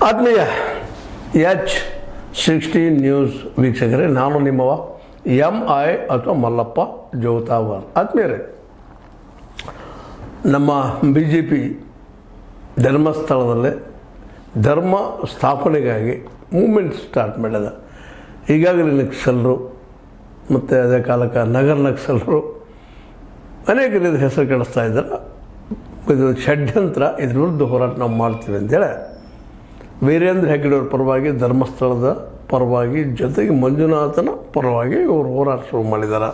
ಆತ್ಮೀಯ H16 news ವೀಕ್ಷಕರೇ, ನಾನು ನಿಮ್ಮವ MI ಅಥವಾ ಮಲ್ಲಪ್ಪ ಜೋತಾವರ್. ಆತ್ಮೀಯರೇ, ನಮ್ಮ BJP ಧರ್ಮಸ್ಥಳದಲ್ಲೇ ಧರ್ಮ ಸ್ಥಾಪನೆಗಾಗಿ ಮೂಮೆಂಟ್ ಸ್ಟಾರ್ಟ್ ಮಾಡ್ಯದ. ಈಗಾಗಲೇ ನಕ್ಸಲರು ಮತ್ತು ಅದೇ ಕಾಲಕ್ಕೆ ನಗರ ನಕ್ಸಲರು ಅನೇಕ ರೀತಿಯ ಹೆಸರು ಕೆಡಿಸ್ತಾ ಇದ್ದಾರೆ. ಇದು ಷಡ್ಯಂತ್ರ, ಇದ್ರ ವಿರುದ್ಧ ಹೋರಾಟ ನಾವು ಮಾಡ್ತೀವಿ ಅಂತೇಳಿ ವೀರೇಂದ್ರ ಹೆಗ್ಗಡೆಯವ್ರ ಪರವಾಗಿ, ಧರ್ಮಸ್ಥಳದ ಪರವಾಗಿ, ಜೊತೆಗೆ ಮಂಜುನಾಥನ ಪರವಾಗಿ ಇವರು ಹೋರಾಟ ಶುರು ಮಾಡಿದ್ದಾರೆ.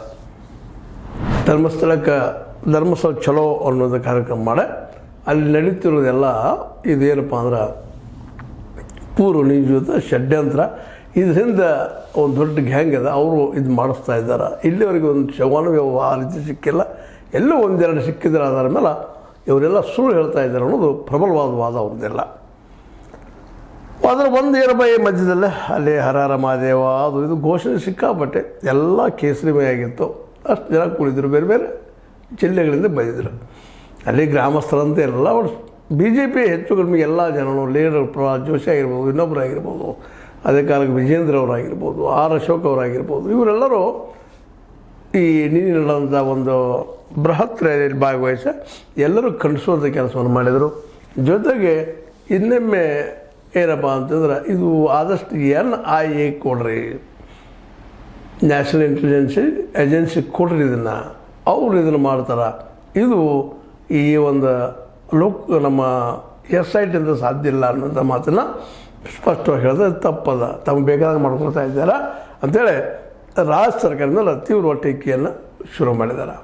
ಧರ್ಮಸ್ಥಳ ಚಲೋ ಅನ್ನೋದು ಕಾರ್ಯಕ್ರಮ ಮಾಡಿ ಅಲ್ಲಿ ನಡೀತಿರೋದೆಲ್ಲ ಇದೇನಪ್ಪ ಅಂದ್ರೆ ಪೂರ್ವ ನಿಯೋಜಿತ ಷಡ್ಯಂತ್ರ. ಇದರಿಂದ ಒಂದು ದೊಡ್ಡ ಗ್ಯಾಂಗ್ ಅದ, ಅವರು ಇದು ಮಾಡಿಸ್ತಾ ಇದ್ದಾರೆ. ಇಲ್ಲಿವರೆಗೆ ಒಂದು ಶವಾನು ಆ ರೀತಿ ಸಿಕ್ಕಿಲ್ಲ, ಎಲ್ಲೋ ಒಂದೆರಡು ಸಿಕ್ಕಿದ್ರೆ ಅದರ ಮೇಲೆ ಇವರೆಲ್ಲ ಸುಳ್ಳು ಹೇಳ್ತಾ ಇದ್ದಾರೆ ಅನ್ನೋದು ಪ್ರಬಲವಾದ ವಾದ ಅವ್ರದ್ದೆಲ್ಲ. ಅದರ ಒಂದು ಏನಪ್ಪ ಈ ಮಧ್ಯದಲ್ಲೇ ಅಲ್ಲಿ ಹರಹರ ಮಹಾದೇವ ಅದು ಇದು ಘೋಷಣೆ ಸಿಕ್ಕಾಪಟ್ಟೆ ಎಲ್ಲ ಕೇಸರಿಮಯ ಆಗಿತ್ತು. ಅಷ್ಟು ಜನ ಕುಳಿದ್ರು, ಬೇರೆ ಬೇರೆ ಜಿಲ್ಲೆಗಳಿಂದ ಬಂದಿದ್ರು. ಅಲ್ಲಿ ಗ್ರಾಮಸ್ಥರಂತೆ ಎಲ್ಲ BJP ಹೆಚ್ಚು ಕಡಿಮೆ ಎಲ್ಲ ಜನರು, ಲೀಡರ್ ಪ್ರಹ್ಲಾದ್ ಜೋಶಿ ಆಗಿರ್ಬೋದು, ಇನ್ನೊಬ್ಬರಾಗಿರ್ಬೋದು, ಅದೇ ಕಾಲಕ್ಕೆ ವಿಜೇಂದ್ರ ಅವರಾಗಿರ್ಬೋದು, ಅಶೋಕ್ ಅವರಾಗಿರ್ಬೋದು, ಇವರೆಲ್ಲರೂ ಈ ನೀರಿನಂಥ ಒಂದು ಬೃಹತ್ ರ್ಯಾಲಿಯಲ್ಲಿ ಭಾಗವಹಿಸಿ ಎಲ್ಲರೂ ಖಂಡಿಸುವಂಥ ಕೆಲಸವನ್ನು ಮಾಡಿದರು. ಜೊತೆಗೆ ಇನ್ನೊಮ್ಮೆ ಏನಪ್ಪ ಅಂತಂದ್ರೆ, ಇದು ಆದಷ್ಟು NIA ಕೊಡ್ರಿ, ನ್ಯಾಷನಲ್ ಇಂಟೆಲಿಜೆನ್ಸ್ ಏಜೆನ್ಸಿ ಕೊಡ್ರಿ, ಇದನ್ನು ಮಾಡ್ತಾರೆ. ಇದು ಈ ಒಂದು ನಮ್ಮ SIT ಅಂತ ಸಾಧ್ಯ ಇಲ್ಲ ಅನ್ನೋಂಥ ಮಾತನ್ನು ಸ್ಪಷ್ಟವಾಗಿ ಹೇಳಿದ್ರೆ ತಪ್ಪದ. ತಮಗೆ ಬೇಕಾದಾಗ ಮಾಡ್ಕೊಳ್ತಾ ಇದ್ದಾರೆ ಅಂಥೇಳಿ ರಾಜ್ಯ ಸರ್ಕಾರದಿಂದ ತೀವ್ರ ಟೀಕೆಯನ್ನು ಶುರು ಮಾಡಿದ್ದಾರೆ.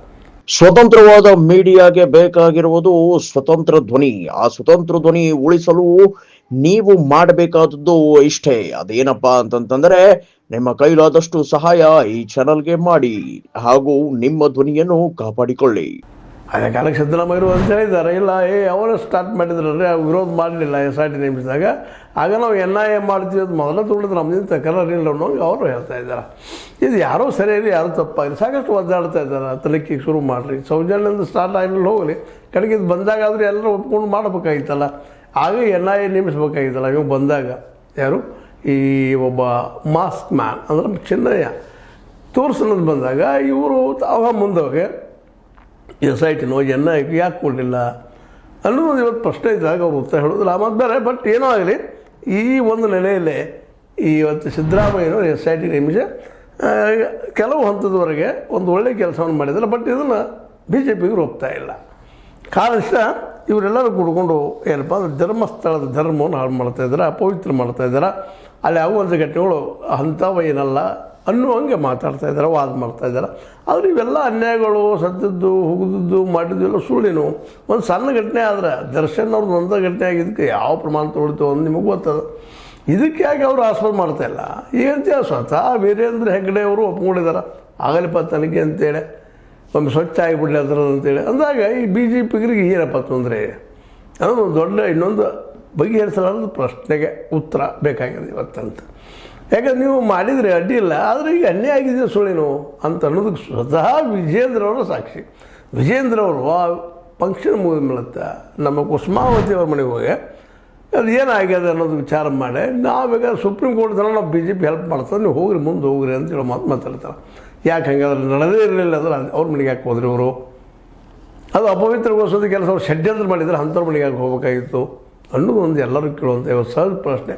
ಸ್ವತಂತ್ರವಾದ ಮೀಡಿಯಾಗೆ ಬೇಕಾಗಿರುವುದು ಸ್ವತಂತ್ರ ಧ್ವನಿ. ಆ ಸ್ವತಂತ್ರ ಧ್ವನಿ ಉಳಿಸಲು ನೀವು ಮಾಡಬೇಕಾದದ್ದು ಇಷ್ಟೇ. ಅದೇನಪ್ಪಾ ಅಂತಂತಂದ್ರೆ, ನಿಮ್ಮ ಕೈಲಾದಷ್ಟು ಸಹಾಯ ಈ ಚಾನಲ್ಗೆ ಮಾಡಿ ಹಾಗೂ ನಿಮ್ಮ ಧ್ವನಿಯನ್ನು ಕಾಪಾಡಿಕೊಳ್ಳಿ. ಅದೇ ಕಾಲಕ್ಕೆ ಸಿದ್ದರಾಮಯ್ಯರು ಅಂತ ಹೇಳಿದ್ದಾರೆ. ಇಲ್ಲ, ಅವರು ಸ್ಟಾರ್ಟ್ ಮಾಡಿದ್ರಲ್ರಿ, ವಿರೋಧ ಮಾಡಲಿಲ್ಲ SIT ನೇಮಿಸಿದಾಗ. ಆಗ ನಾವು NIA ಮಾಡ್ತೀವಿ ಅದು ಮೊದಲ ತುಳಿದ್ರೆ ನಮ್ದಿಂದ ತಕರಾರಿಲ್ಲ ಅನ್ನೋಂಗೆ ಅವರು ಹೇಳ್ತಾ ಇದ್ದಾರೆ. ಇದು ಯಾರೋ ಸರಿಯಾಗಿ ಯಾರು ತಪ್ಪಾಗಿ ಸಾಕಷ್ಟು ಒದ್ದಾಡ್ತಾ ಇದ್ದಾರೆ. ತನಿಖೆಗೆ ಶುರು ಮಾಡಿರಿ, ಸೌಜನ್ಯದಿಂದ ಸ್ಟಾರ್ಟ್ ಆಗಿಲ್ಲ ಹೋಗಲಿ, ಕಡೆಗೆ ಇದು ಬಂದಾಗಾದರೂ ಎಲ್ಲರೂ ಒಪ್ಕೊಂಡು ಮಾಡಬೇಕಾಗಿತ್ತಲ್ಲ. ಆಗ NIA ನೇಮಿಸ್ಬೇಕಾಗಿತ್ತಲ್ಲ. ಇವಾಗ ಬಂದಾಗ ಯಾರು ಈ ಒಬ್ಬ ಮಾಸ್ಕ್ ಮ್ಯಾನ್ ಅಂದ್ರೆ ಚಿನ್ನಯ್ಯ ತೋರಿಸೋದು ಬಂದಾಗ ಇವರು ಅವ ಮುಂದೋಗಿ SIT NIA ಯಾಕೆ ಕೊಡಲಿಲ್ಲ ಅನ್ನೋದು ಇವತ್ತು ಪ್ರಶ್ನೆ ಇದ್ದಾಗ ಅವ್ರು ಉತ್ತರ ಹೇಳೋದಿಲ್ಲ. ಮತ್ತು ಬೇರೆ ಬಟ್ ಏನೋ ಆಗಲಿ, ಈ ಒಂದು ನೆಲೆಯಲ್ಲೇ ಇವತ್ತು ಸಿದ್ದರಾಮಯ್ಯನವರು SIT ನೇಮಿಸಿ ಕೆಲವು ಹಂತದವರೆಗೆ ಒಂದು ಒಳ್ಳೆಯ ಕೆಲಸವನ್ನು ಮಾಡಿದ್ದಾರೆ. ಬಟ್ ಇದನ್ನು BJPಗೆ ಒಪ್ತಾ ಇಲ್ಲ. ಕಾರಣ ಇವರೆಲ್ಲರೂ ಕೂಡ್ಕೊಂಡು ಏನಪ್ಪ ಅಂದ್ರೆ ಧರ್ಮಸ್ಥಳದ ಧರ್ಮವನ್ನು ಹಾಳು ಮಾಡ್ತಾಯಿದ್ದಾರೆ, ಅಪವಿತ್ರ ಮಾಡ್ತಾಯಿದ್ದಾರೆ. ಅಲ್ಲಿ ಆಗುವಂಥ ಘಟನೆಗಳು ಅಂಥವೇನಲ್ಲ ಅನ್ನುವಂಗೆ ಮಾತಾಡ್ತಾ ಇದ್ದಾರೆ, ವಾದ ಮಾಡ್ತಾಯಿದ್ದಾರೆ. ಆದರೆ ಇವೆಲ್ಲ ಅನ್ಯಾಯಗಳು, ಸತ್ತದ್ದು, ಹುಗಿದದ್ದು, ಮಾಡಿದ್ದು ಎಲ್ಲ ಸುಳ್ಳಿನು. ಒಂದು ಸಣ್ಣ ಘಟನೆ ಆದ್ರೆ ದರ್ಶನ್ ಅವ್ರದ್ದು ಒಂದೇ ಘಟನೆ ಆಗಿದ್ದಕ್ಕೆ ಯಾವ ಪ್ರಮಾಣ ತೊಗೊಳ್ತು ಅಂತ ನಿಮಗೆ ಗೊತ್ತದ. ಇದಕ್ಕೆ ಯಾಕೆ ಅವರು ಆಸ್ಪದ ಮಾಡ್ತಾಯಿಲ್ಲ? ಈಗಂತ ಸ್ವತಃ ವೀರೇಂದ್ರ ಹೆಗ್ಗಡೆ ಅವರು ಒಪ್ಕೊಂಡಿದ್ದಾರೆ, ಆಗಲಿಪ್ಪ ತನಿಖೆ ಅಂತೇಳಿ, ಒಮ್ಮೆ ಸ್ವಚ್ಛ ಆಗಿಬಿಡಲಿ ಅದರದ್ದು ಅಂತೇಳಿ ಅಂದಾಗ ಈ BJPಗರಿಗೆ ಏನಪ್ಪ ತೊಂದರೆ ಅನ್ನೋದು ದೊಡ್ಡ ಇನ್ನೊಂದು ಬಗೆಹರಿಸಲಾರದ ಪ್ರಶ್ನೆಗೆ ಉತ್ತರ ಬೇಕಾಗಿದೆ ಇವತ್ತಂತ. ಯಾಕಂದ್ರೆ ನೀವು ಮಾಡಿದರೆ ಅಡ್ಡಿ ಇಲ್ಲ, ಆದರೆ ಈಗ ಅನ್ಯಾಯ ಆಗಿದೆ ಸುಳ್ಳಿನು ಅಂತ ಅನ್ನೋದಕ್ಕೆ ಸ್ವತಃ ವಿಜೇಂದ್ರ ಅವರ ಸಾಕ್ಷಿ. ವಿಜೇಂದ್ರ ಅವರು ಆ ಫಂಕ್ಷನ್ ಮುಗಿದ ಮೂಲಕ ನಮ್ಮ ಕುಸುಮಾವತಿ ಅವ್ರ ಮನೆಗೆ ಹೋಗಿ ಅದು ಏನಾಗ್ಯದ ಅನ್ನೋದು ವಿಚಾರ ಮಾಡಿ, ನಾವೀಗ ಸುಪ್ರೀಂ ಕೋರ್ಟ್ ತನಕ ನಾವು BJP ಹೆಲ್ಪ್ ಮಾಡ್ತಾರೆ, ನೀವು ಹೋಗ್ರಿ, ಮುಂದೆ ಹೋಗ್ರಿ ಅಂತೇಳಿ ಮಾತಾಡ್ತಾರೆ. ಯಾಕೆ ಹಂಗಾದ್ರೆ ನಡೆದೇ ಇರಲಿಲ್ಲ ಅಂದ್ರೆ ಅವ್ರ ಮನೆಗೆ ಯಾಕೆ ಹೋದ್ರಿ ಅವರು? ಅದು ಅಪವಿತ್ರಗೊಳಿಸೋದು ಕೆಲಸ ಅವ್ರು ಷಡ್ಯಂತ್ರ ಮಾಡಿದರೆ ಅಂಥವ್ರ ಮನೆಗೆ ಯಾಕೆ ಹೋಗಬೇಕಾಗಿತ್ತು ಅನ್ನೋದು ಒಂದು ಎಲ್ಲರೂ ಕೇಳುವಂಥ ಸಹಜ ಪ್ರಶ್ನೆ.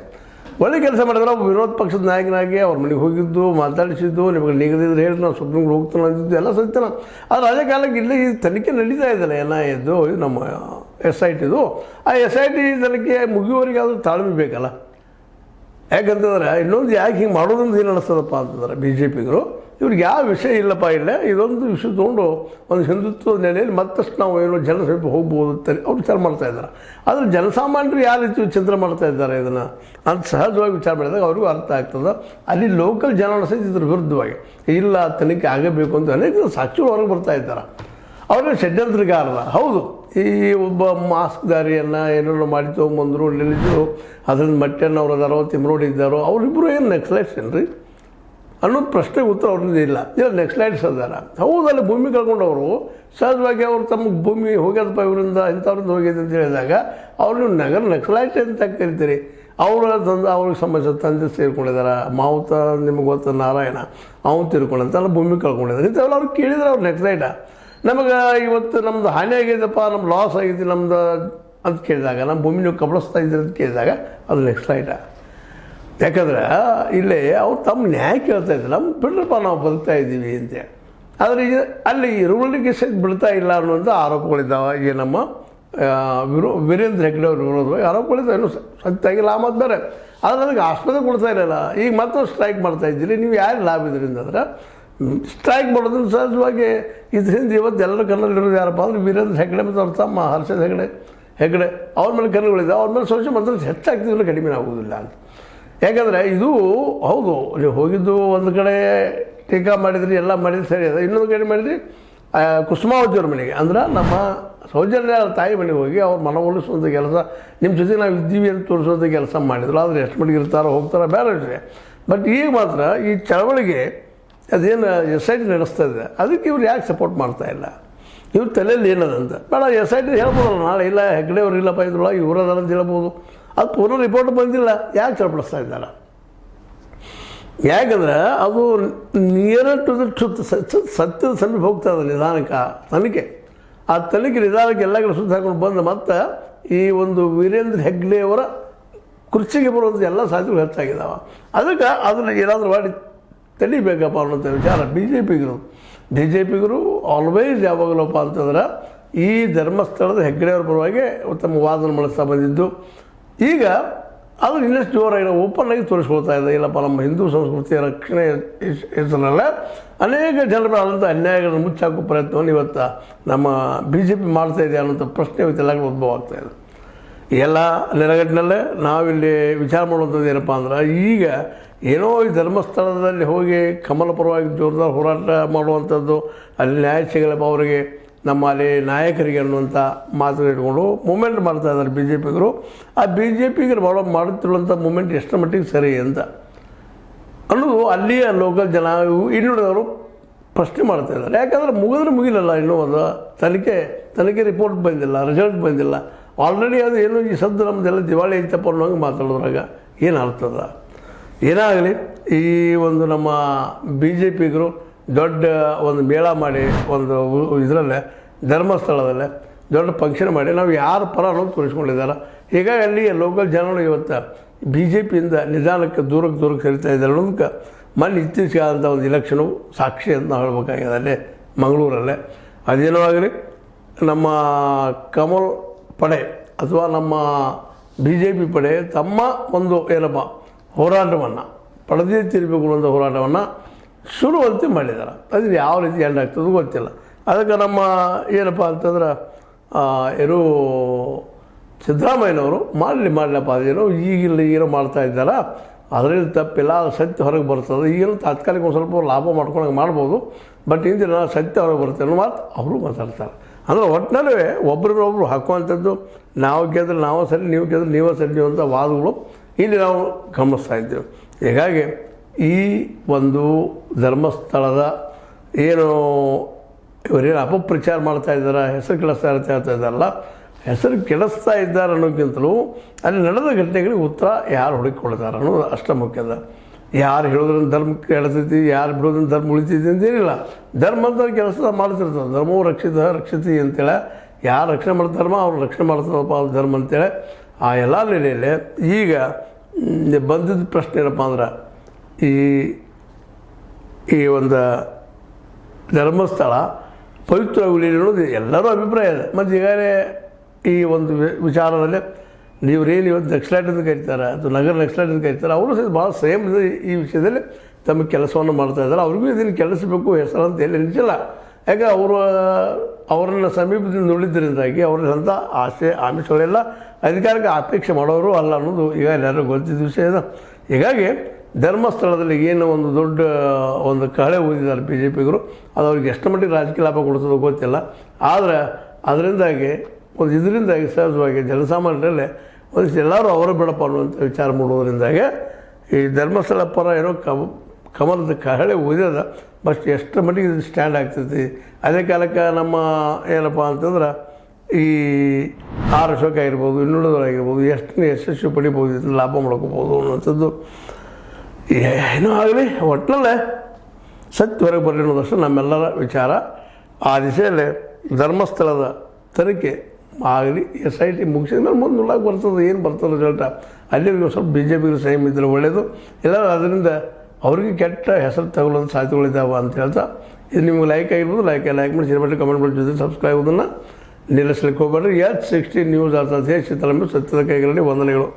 ಒಳ್ಳೆ ಕೆಲಸ ಮಾಡಿದ್ರೆ ಅವ್ರು ವಿರೋಧ ಪಕ್ಷದ ನಾಯಕನಾಗಿ ಅವ್ರ ಮನೆಗೆ ಹೋಗಿದ್ದು, ಮಾತಾಡಿಸಿದ್ದು, ನಿಮಗೆ ನಿಗದಿದ್ರೆ ಹೇಳಿ ನಾವು ಸುಪ್ರೀಂ ಕೋರ್ಟ್ ಹೋಗ್ತಾನೆ ಅಂತಿದ್ದು ಎಲ್ಲ ಸತ್ಯನ. ಆದರೆ ಅದೇ ಕಾಲಕ್ಕೆ ಇಲ್ಲಿ ಈ ತನಿಖೆ ನಡೀತಾ ಇದ್ದಲ್ಲ NIA ಇದು ನಮ್ಮ SITದು. ಆ SIT ತನಿಖೆ ಮುಗಿಯುವವರೆಗೆ ಆದರೂ ತಾಳ್ಮೆ ಬೇಕಲ್ಲ. ಯಾಕಂತಂದ್ರೆ ಇನ್ನೊಂದು ಯಾಕೆ ಹಿಂಗೆ ಮಾಡೋದ್ರಿಂದ ಏನು ಅನ್ನಿಸ್ತದಪ್ಪ ಅಂತಂದ್ರೆ, BJPಗರು ಇವ್ರಿಗೆ ಯಾವ ವಿಷಯ ಇಲ್ಲಪ್ಪ, ಇಲ್ಲ ಇದೊಂದು ವಿಷಯ ತೊಗೊಂಡು ಒಂದು ಹಿಂದುತ್ವದ ನೆಲೆಯಲ್ಲಿ ಮತ್ತಷ್ಟು ನಾವು ಏನೋ ಜನಸಮೀಪ ಹೋಗ್ಬೋದು ಅಂತ ಅವ್ರು ವಿಚಾರ ಮಾಡ್ತಾ ಇದ್ದಾರೆ. ಆದರೆ ಜನಸಾಮಾನ್ಯರು ಯಾವ ರೀತಿ ಚಿಂತನೆ ಮಾಡ್ತಾ ಇದ್ದಾರೆ ಇದನ್ನು ಅಂತ ಸಹಜವಾಗಿ ವಿಚಾರ ಮಾಡಿದಾಗ ಅವ್ರಿಗೂ ಅರ್ಥ ಆಗ್ತದೆ. ಅಲ್ಲಿ ಲೋಕಲ್ ಜನ ಸಹಿತ ಇದ್ರ ವಿರುದ್ಧವಾಗಿ ಇಲ್ಲ, ತನಿಖೆ ಆಗಬೇಕು ಅಂತ ಅನೇಕ ಸಾಕ್ಷಿಗಳು ಹೊರಗೆ ಬರ್ತಾ ಇದ್ದಾರೆ. ಅವ್ರಿಗೆ ಷಡ್ಯಂತ್ರಗಾರರ ಹೌದು, ಈ ಒಬ್ಬ ಮಾಸ್ಕ್ದಾರಿಯನ್ನು ಏನೇನೋ ಮಾಡಿ ತೊಗೊಂಬಂದರು, ನಿಲ್ಲಿಸಿದ್ರು, ಅದರಿಂದ ಮಟ್ಟೆಯನ್ನು ಅವ್ರು ಅದಾರೋ ತಿಮ್ರೋಡಿದ್ದಾರೋ, ಅವರಿಬ್ಬರು ಏನು ನಕ್ಸಲೈಟ್ಸ್ ಏನ್ರಿ ಅನ್ನೋದು ಪ್ರಶ್ನೆಗೆ ಉತ್ತರ ಅವ್ರದ್ದು ಇಲ್ಲ. ನೆಕ್ಸ್ಲೈಟ್ಸ್ ಅದಾರ ಹೌದು, ಅಲ್ಲಿ ಭೂಮಿ ಕಳ್ಕೊಂಡವರು ಸಹಜವಾಗಿ ಅವರು ತಮ್ಮ ಭೂಮಿ ಹೋಗ್ಯದಪ್ಪ ಇವರಿಂದ ಇಂಥವ್ರಿಂದ ಹೋಗ್ಯದ ಅಂತ ಹೇಳಿದಾಗ ಅವ್ರು ನೀವು ನಗರ ನಕ್ಸಲೈಟ್ ಅಂತ ಕರಿತೀರಿ. ಅವರ ಅವ್ರಿಗೆ ಸಂಬಂಧಿಸಿದ ತಂದೆ ಸೇರ್ಕೊಂಡಿದ್ದಾರೆ, ಮಾವುತ ನಿಮ್ಗೆ ಗೊತ್ತ ನಾರಾಯಣ ಅವನು ತೀರ್ಕೊಂಡಂತ ಎಲ್ಲ ಭೂಮಿ ಕಳ್ಕೊಂಡಿದ್ದಾರೆ. ಇಂಥವೆಲ್ಲ ಅವ್ರು ಕೇಳಿದ್ರೆ ಅವ್ರು ನೆಕ್ಸ್ಟ್ ರೈಟ ನಮಗೆ ಇವತ್ತು ನಮ್ಮದು ಹಾನಿ ಆಗಿದೆಪ್ಪ, ನಮ್ಮ ಲಾಸ್ ಆಗಿದೆ ನಮ್ದು ಅಂತ ಕೇಳಿದಾಗ, ನಮ್ಮ ಭೂಮಿ ನೀವು ಕಬಳಿಸ್ತಾ ಇದ್ದೀರಿ ಅಂತ ಕೇಳಿದಾಗ ಅದು ನೆಕ್ಸ್ಟ್ ರೈಟ. ಯಾಕಂದ್ರೆ ಇಲ್ಲೇ ಅವ್ರು ತಮ್ಮ ನ್ಯಾಯ ಕೇಳ್ತಾ ಇದ್ದಾರೆ, ನಮ್ಮ ಬಿಡ್ರಪ್ಪ ನಾವು ಬದುಕ್ತಾ ಇದ್ದೀವಿ ಅಂತೇಳಿ. ಆದರೆ ಈಗ ಅಲ್ಲಿ ರೂಲ್ಗೆ ಸಹಿತ ಬಿಡ್ತಾ ಇಲ್ಲ ಅನ್ನುವಂಥ ಆರೋಪಗಳಿದ್ದಾವೆ. ಈಗ ನಮ್ಮ ವೀರೇಂದ್ರ ಹೆಗ್ಡೆ ಅವ್ರ ವಿರೋಧವಾಗಿ ಆರೋಪಗಳಿದ್ದಾವೆ. ಇನ್ನೂ ಸತ್ಯಾಗಿ ಲಾಭ ಬೇರೆ, ಆದರೆ ನನಗೆ ಆಸ್ಪತ್ರೆ ಕೊಡ್ತಾ ಇರಲ್ಲ. ಈಗ ಮತ್ತೊಂದು ಸ್ಟ್ರೈಕ್ ಮಾಡ್ತಾ ಇದ್ದೀರಿ, ನೀವು ಯಾರು ಲಾಭ ಇದರಿಂದ ಅಂದ್ರೆ ಸ್ಟ್ರೈಕ್ ಮಾಡೋದ್ರಿಂದ ಸಹಜವಾಗಿ ಇದರಿಂದ ಇವತ್ತು ಎಲ್ಲರ ಕಣ್ಣಲ್ಲಿರೋದು ಯಾರಪ್ಪ ಅಂದ್ರೆ ವೀರೇಂದ್ರ ಹೆಗ್ಡೆ ಮತ್ತು ಅವ್ರ ತಮ್ಮ ಹರ್ಷದ್ ಹೆಗ್ಡೆ ಅವ್ರ ಮೇಲೆ ಕಣ್ಣುಗಳಿದೆ. ಅವ್ರ ಮೇಲೆ ಸೋಷಿಯಲ್ ಮಾತ್ರ ಹೆಚ್ಚಾಗ್ತಿದ್ರೆ ಕಡಿಮೆ ಆಗೋದಿಲ್ಲ ಅಂತ. ಯಾಕಂದರೆ ಇದು ಹೌದು, ನೀವು ಹೋಗಿದ್ದು ಒಂದು ಕಡೆ ಟೀಕಾ ಮಾಡಿದ್ರಿ, ಎಲ್ಲ ಮಾಡಿದ್ರೆ ಸರಿ ಅದ. ಇನ್ನೊಂದು ಕಡೆ ಮಾಡಿದ್ರಿ ಕುಸುಮಾವತಿ ಅವ್ರ ಮನೆಗೆ, ಅಂದ್ರೆ ನಮ್ಮ ಸೌಜನ್ಯ ತಾಯಿ ಮನೆಗೆ ಹೋಗಿ ಅವ್ರ ಮನವೊಲಿಸುವಂಥ ಕೆಲಸ, ನಿಮ್ಮ ಜೊತೆ ನಾವು ಇದ್ದೀವಿ ಅಂತ ತೋರಿಸುವಂಥ ಕೆಲಸ ಮಾಡಿದ್ರು. ಆದರೆ ಎಷ್ಟು ಮಟ್ಟಿಗೆ ಇರ್ತಾರೋ ಹೋಗ್ತಾರೋ ಬೇರೆ ವಿಷಯ. ಬಟ್ ಈಗ ಮಾತ್ರ ಈ ಚಳವಳಿಗೆ ಅದೇನು SIT ನಡೆಸ್ತಾ ಇದೆ, ಅದಕ್ಕೆ ಇವ್ರು ಯಾಕೆ ಸಪೋರ್ಟ್ ಮಾಡ್ತಾ ಇಲ್ಲ? ಇವ್ರ ತಲೆಯಲ್ಲಿ ಏನದಂತ ಬೇಡ, SIT ಹೇಳ್ಬೋದಲ್ಲ ನಾಳೆ, ಇಲ್ಲ ಹೆಗ್ಡೆ ಅವ್ರು ಇಲ್ಲಪ್ಪ ಇದ್ರೊಳಗೆ ಇವರದಾರ ಅಂತ ಹೇಳ್ಬೋದು. ಅದು ಪೂರ್ಣ ರಿಪೋರ್ಟ್ ಬಂದಿಲ್ಲ, ಯಾಕೆ ಚಳಪಡಿಸ್ತಾ ಇದ್ದಾರೆ? ಯಾಕಂದ್ರೆ ಅದು ನಿಯರ್ ಟು ದ ಟ್ರುತ್, ಸತ್ಯದ ಸಮೀಪ ಹೋಗ್ತಾ ಇದೆ ನಿಧಾನಕ್ಕೆ ತನಿಖೆ. ಆ ತನಿಖೆ ನಿಧಾನಕ್ಕೆ ಎಲ್ಲ ಕಡೆ ಸುತ್ತ ಹಾಕೊಂಡು ಬಂದು ಮತ್ತು ಈ ಒಂದು ವೀರೇಂದ್ರ ಹೆಗ್ಡೆಯವರ ಕುರ್ಚಿಗೆ ಬರುವಂಥ ಎಲ್ಲ ಸಾಧ್ಯತೆಗಳು ಹೆಚ್ಚಾಗಿದ್ದಾವೆ. ಅದಕ್ಕೆ ಅದನ್ನು ಏನಾದರೂ ಮಾಡಿ ತಡಿಬೇಕಪ್ಪ ಅನ್ನೋಂಥ ವಿಚಾರ ಬಿ ಜೆ ಪಿಗರು ಆಲ್ವೇಸ್ ಯಾವಾಗಲಪ್ಪ ಅಂತಂದ್ರೆ ಈ ಧರ್ಮಸ್ಥಳದ ಹೆಗ್ಡೆಯವ್ರ ಪರವಾಗಿ ತಮ್ಮ ವಾದನ ಮಾಡಿಸ್ತಾ ಬಂದಿದ್ದು. ಈಗ ಅದು ಇನ್ನಷ್ಟು ಜೋರಾಗಿ ಓಪನ್ ಆಗಿ ತೋರಿಸ್ಕೊಳ್ತಾ ಇದೆ. ಇಲ್ಲಪ್ಪ ನಮ್ಮ ಹಿಂದೂ ಸಂಸ್ಕೃತಿಯ ರಕ್ಷಣೆ ಹೆಸರಲ್ಲೇ ಅನೇಕ ಜನರ ಆದಂಥ ಅನ್ಯಾಯಗಳನ್ನು ಮುಚ್ಚಾಕೋ ಪ್ರಯತ್ನವನ್ನು ಇವತ್ತು ನಮ್ಮ BJP ಮಾಡ್ತಾ ಇದೆ ಅನ್ನೋಂಥ ಪ್ರಶ್ನೆ ಇವತ್ತೆಲ್ಲ ಉದ್ಭವ ಆಗ್ತಾ ಇದೆ. ಎಲ್ಲ ನೆರಗಟ್ಟಿನಲ್ಲೇ ನಾವಿಲ್ಲಿ ವಿಚಾರ ಮಾಡುವಂಥದ್ದು ಏನಪ್ಪ ಅಂದ್ರೆ, ಈಗ ಏನೋ ಈ ಧರ್ಮಸ್ಥಳದಲ್ಲಿ ಹೋಗಿ ಕಮಲ ಪರವಾಗಿ ಜೋರ್ದಾರ್ ಹೋರಾಟ ಮಾಡುವಂಥದ್ದು, ಅಲ್ಲಿ ನ್ಯಾಯ ಸಿಗಲ್ಲಪ್ಪ ಅವರಿಗೆ, ನಮ್ಮ ಅಲ್ಲಿ ನಾಯಕರಿಗೆ ಅನ್ನುವಂಥ ಮಾತುಗಳು ಇಟ್ಕೊಂಡು ಮೂಮೆಂಟ್ ಮಾಡ್ತಾ ಇದ್ದಾರೆ BJPಗರು. ಆ BJPಗೆ ಮಾಡುತ್ತಿರುವಂಥ ಮೂಮೆಂಟ್ ಎಷ್ಟರ ಮಟ್ಟಿಗೆ ಸರಿ ಅಂತ ಅನ್ನೋದು ಅಲ್ಲಿಯ ಲೋಕಲ್ ಜನ ಇನ್ನುಳಿದವರು ಪ್ರಶ್ನೆ ಮಾಡ್ತಾ ಇದ್ದಾರೆ. ಯಾಕಂದರೆ ಮುಗಿಲಲ್ಲ, ಇನ್ನೂ ಅದು ತನಿಖೆ ರಿಪೋರ್ಟ್ ಬಂದಿಲ್ಲ, ರಿಸಲ್ಟ್ ಬಂದಿಲ್ಲ. ಆಲ್ರೆಡಿ ಅದು ಏನು ಈ ಸದ್ದು ನಮ್ಮದೆಲ್ಲ ದಿವಾಳಿ ಐತಪ್ಪ ಅನ್ನೋಂಗೆ ಮಾತಾಡೋದ್ರಾಗ ಏನು ಅರ್ಥದ? ಏನಾಗಲಿ, ಈ ಒಂದು ನಮ್ಮ BJPಗರು ದೊಡ್ಡ ಒಂದು ಮೇಳ ಮಾಡಿ ಒಂದು ಇದರಲ್ಲೇ ಧರ್ಮಸ್ಥಳದಲ್ಲೇ ದೊಡ್ಡ ಫಂಕ್ಷನ್ ಮಾಡಿ ನಾವು ಯಾರ ಪರ ಅನ್ನೋದು ತೋರಿಸ್ಕೊಂಡಿದ್ದಾರೆ. ಹೀಗಾಗಿ ಅಲ್ಲಿ ಲೋಕಲ್ ಜನರು ಇವತ್ತು BJPಯಿಂದ ನಿಧಾನಕ್ಕೆ ದೂರಕ್ಕೆ ಸರಿತಾ ಇದ್ದಾರೆ ಅನ್ನೋದಕ್ಕೆ ಮೊನ್ನೆ ಇತ್ತೀಚೆಗೆ ಆದಂಥ ಒಂದು ಇಲೆಕ್ಷನು ಸಾಕ್ಷಿ ಅಂತ ನಾವು ಹೇಳಬೇಕಾಗಿದೆ ಅಲ್ಲೇ ಮಂಗಳೂರಲ್ಲೇ. ಅದೇನೋ ಆಗಲಿ, ನಮ್ಮ ಕಮಲ್ ಪಡೆ ಅಥವಾ ನಮ್ಮ BJP ಪಡೆ ತಮ್ಮ ಒಂದು ಏನಪ್ಪ ಹೋರಾಟವನ್ನು ಪಡೆದೇ ತಿರುಗಬೇಕು ಅನ್ನೋ ಹೋರಾಟವನ್ನು ಶುರುವಂತೆ ಮಾಡಿದ್ದಾರೆ. ಅದು ಯಾವ ರೀತಿ ಎಂಡ್ ಆಗ್ತದೆ ಗೊತ್ತಿಲ್ಲ. ಅದಕ್ಕೆ ನಮ್ಮ ಏನಪ್ಪ ಅಂತಂದ್ರೆ ಏನೋ ಸಿದ್ದರಾಮಯ್ಯನವರು ಮಾಡಲಪ್ಪ, ಅದೇನೋ ಈಗಿನ ಮಾಡ್ತಾ ಇದ್ದಾರೆ, ಅದರಲ್ಲಿ ತಪ್ಪಿಲ್ಲ, ಅದು ಸತ್ಯ ಹೊರಗೆ ಬರ್ತದೆ. ಈಗೇನು ತಾತ್ಕಾಲಿಕ ಒಂದು ಸ್ವಲ್ಪ ಲಾಭ ಮಾಡ್ಕೊಂಡಂಗೆ ಮಾಡ್ಬೋದು, ಬಟ್ ಇಂದಿನ ಸತ್ಯ ಹೊರಗೆ ಬರುತ್ತೆ ಅನ್ನೋ ಮಾತು ಅವರು ಮಾತಾಡ್ತಾರೆ. ಅಂದರೆ ಒಟ್ಟಿನಲ್ಲಿ ಒಬ್ರಿಗೊಬ್ರು ಹಾಕುವಂಥದ್ದು, ನಾವು ಗೆದ್ರೆ ನಾವು ಸರಿ, ನೀವು ಗೆದ್ರೆ ನೀವೇ ಸರಿ ಅಂತ ವಾದಗಳು ಇಲ್ಲಿ ನಾವು ಗಮನಿಸ್ತಾ ಇದ್ದೇವೆ. ಹೀಗಾಗಿ ಈ ಒಂದು ಧರ್ಮಸ್ಥಳದ ಏನು ಇವರೇನು ಅಪಪ್ರಚಾರ ಮಾಡ್ತಾ ಇದ್ದಾರೆ, ಹೆಸರು ಕೆಡಿಸ್ತಾ ಇದ್ದಾರಲ್ಲ, ಹೆಸರು ಕೆಡಿಸ್ತಾ ಇದ್ದಾರೆ ಅನ್ನೋಕ್ಕಿಂತಲೂ ಅಲ್ಲಿ ನಡೆದ ಘಟನೆಗಳಿಗೆ ಉತ್ತರ ಯಾರು ಹುಡುಕಿಕೊಳ್ತಾರೆ ಅನ್ನೋದು ಅಷ್ಟ ಮುಖ್ಯದ. ಯಾರು ಹೇಳೋದ್ರಿಂದ ಧರ್ಮ ಕೆಡಿಸ್ತೈತಿ, ಯಾರು ಬಿಡೋದ್ರಿಂದ ಧರ್ಮ ಉಳಿತೈತಿ ಅಂತೇನಿಲ್ಲ. ಧರ್ಮ ಅಂತ ಕೆಲಸ ಮಾಡ್ತಿರ್ತದೆ. ಧರ್ಮವು ರಕ್ಷಿತಿ ಅಂತೇಳಿ ಯಾರು ರಕ್ಷಣೆ ಮಾಡ್ತಾರೆ ಧರ್ಮ, ಅವ್ರು ರಕ್ಷಣೆ ಮಾಡ್ತಾರಪ್ಪ ಅವ್ರ ಧರ್ಮ ಅಂತೇಳಿ ಆ ಎಲ್ಲ ನೆಲೆಯಲ್ಲಿ ಈಗ ಬಂದಿದ್ದ ಪ್ರಶ್ನೆ ಏನಪ್ಪ ಅಂದ್ರೆ, ಈ ಒಂದು ಧರ್ಮಸ್ಥಳ ಪವಿತ್ರ ಉಳಿಲಿ ಅನ್ನೋದು ಎಲ್ಲರೂ ಅಭಿಪ್ರಾಯ ಇದೆ. ಮತ್ತು ಈಗಾಗಲೇ ಈ ಒಂದು ವಿಚಾರದಲ್ಲಿ ನೀವ್ರೇನು ಇವತ್ತು ನಕ್ಸಲೈಟ್ ಅಂತ ಕರೀತಾರೆ ಅಥವಾ ನಗರ ನಕ್ಸಲೈಟ್ ಅಂತ ಕರೀತಾರೆ, ಅವರು ಸಹ ಭಾಳ ಸೇಮ್ ಇದೆ ಈ ವಿಷಯದಲ್ಲಿ ತಮ್ಮ ಕೆಲಸವನ್ನು ಮಾಡ್ತಾಯಿದ್ದಾರೆ. ಅವ್ರಿಗೂ ಇದನ್ನು ಕೆಲಸಬೇಕು ಹೆಸರು ಅಂತ ಎಲ್ಲಿ ನಿಂತಿಲ್ಲ. ಯಾಕೆ ಅವರನ್ನು ಸಮೀಪದಿಂದ ನೋಡಿದ್ದರಿಂದಾಗಿ ಅವರಲ್ಲಂಥ ಆಮಿಷಗಳೆಲ್ಲ ಅಧಿಕಾರಕ್ಕೆ ಅಪೇಕ್ಷೆ ಮಾಡೋರು ಅಲ್ಲ ಅನ್ನೋದು ಈಗ ಎಲ್ಲರಿಗೂ ಗೊತ್ತಿದ್ದ ವಿಷಯ ಇದೆ. ಹೀಗಾಗಿ ಧರ್ಮಸ್ಥಳದಲ್ಲಿ ಏನು ಒಂದು ದೊಡ್ಡ ಒಂದು ಕಹಳೆ ಓದಿದ್ದಾರೆ BJPಗರು, ಅದು ಅವ್ರಿಗೆ ಎಷ್ಟು ಮಟ್ಟಿಗೆ ರಾಜಕೀಯ ಲಾಭ ಕೊಡ್ತದೋ ಗೊತ್ತಿಲ್ಲ. ಆದರೆ ಅದರಿಂದಾಗಿ ಇದರಿಂದಾಗಿ ಸಹಜವಾಗಿ ಜನಸಾಮಾನ್ಯರಲ್ಲೇ ಒಂದಿಷ್ಟು ಎಲ್ಲರೂ ಅವರ ಬಿಡಪ್ಪ ಅನ್ನುವಂಥ ವಿಚಾರ ಮಾಡುವುದರಿಂದಾಗಿ ಈ ಧರ್ಮಸ್ಥಳ ಪರ ಏನೋ ಕಮಲದ ಕಹಳೆ ಓದ್ಯದ, ಬಟ್ ಎಷ್ಟು ಮಟ್ಟಿಗೆ ಇದು ಸ್ಟ್ಯಾಂಡ್ ಆಗ್ತೈತಿ. ಅದೇ ಕಾಲಕ್ಕೆ ನಮ್ಮ ಏನಪ್ಪ ಅಂತಂದ್ರೆ ಈ ಆರ್ ಅಶೋಕ್ ಆಗಿರ್ಬೋದು, ಇನ್ನುಳಿದವರಾಗಿರ್ಬೋದು ಎಷ್ಟು ಯಶಸ್ವಿ ಪಡಿಬೋದು, ಇದನ್ನು ಲಾಭ ಮಾಡ್ಕೋಬೋದು ಅನ್ನೋಂಥದ್ದು ಏನೂ ಆಗಲಿ, ಒಟ್ಟಿನಲ್ಲೇ ಸತ್ಯ ಹೊರಗೆ ಬರಲಿ ಅನ್ನೋದಷ್ಟು ನಮ್ಮೆಲ್ಲರ ವಿಚಾರ. ಆ ದಿಶೆಯಲ್ಲಿ ಧರ್ಮಸ್ಥಳದ ತನಿಖೆ ಆಗಲಿ, SIT ಮುಗಿಸಿದ ಮೇಲೆ ಮುಂದೆ ನೋಡಕ್ಕೆ ಬರ್ತದೆ, ಏನು ಬರ್ತದೆ ರಿಸಲ್ಟ. ಅಲ್ಲಿವರೆಗೂ ಸ್ವಲ್ಪ BJPಗೆ ಸಂಯಮ ಇದ್ದರೆ ಒಳ್ಳೆಯದು. ಇಲ್ಲ ಅದರಿಂದ ಅವ್ರಿಗೆ ಕೆಟ್ಟ ಹೆಸರು ತಗೊಳ್ಳೋದು ಸಾಧ್ಯತೆಗಳಿದ್ದಾವೆ ಅಂತ ಹೇಳ್ತಾ, ಇದು ನಿಮ್ಗೆ ಲೈಕ್ ಆಗಿರ್ಬೋದು, ಲೈಕ್ ಮಾಡಿ, ಶೇರ್ ಮಾಡಿ, ಕಮೆಂಟ್ ಮಾಡಿ, ಜೊತೆ ಸಬ್ಸ್ಕ್ರೈಬ್ ಆಗೋದನ್ನು ನಿಲ್ಲಿಸ್ಲಿಕ್ಕೆ ಹೋಗಬೇಡ್ರಿ. H16 ನ್ಯೂಸ್ ಅರ್ಥಾತ್ ಸತ್ಯದ ಕೈಗಳಲ್ಲಿ ವಂದನೆಗಳು.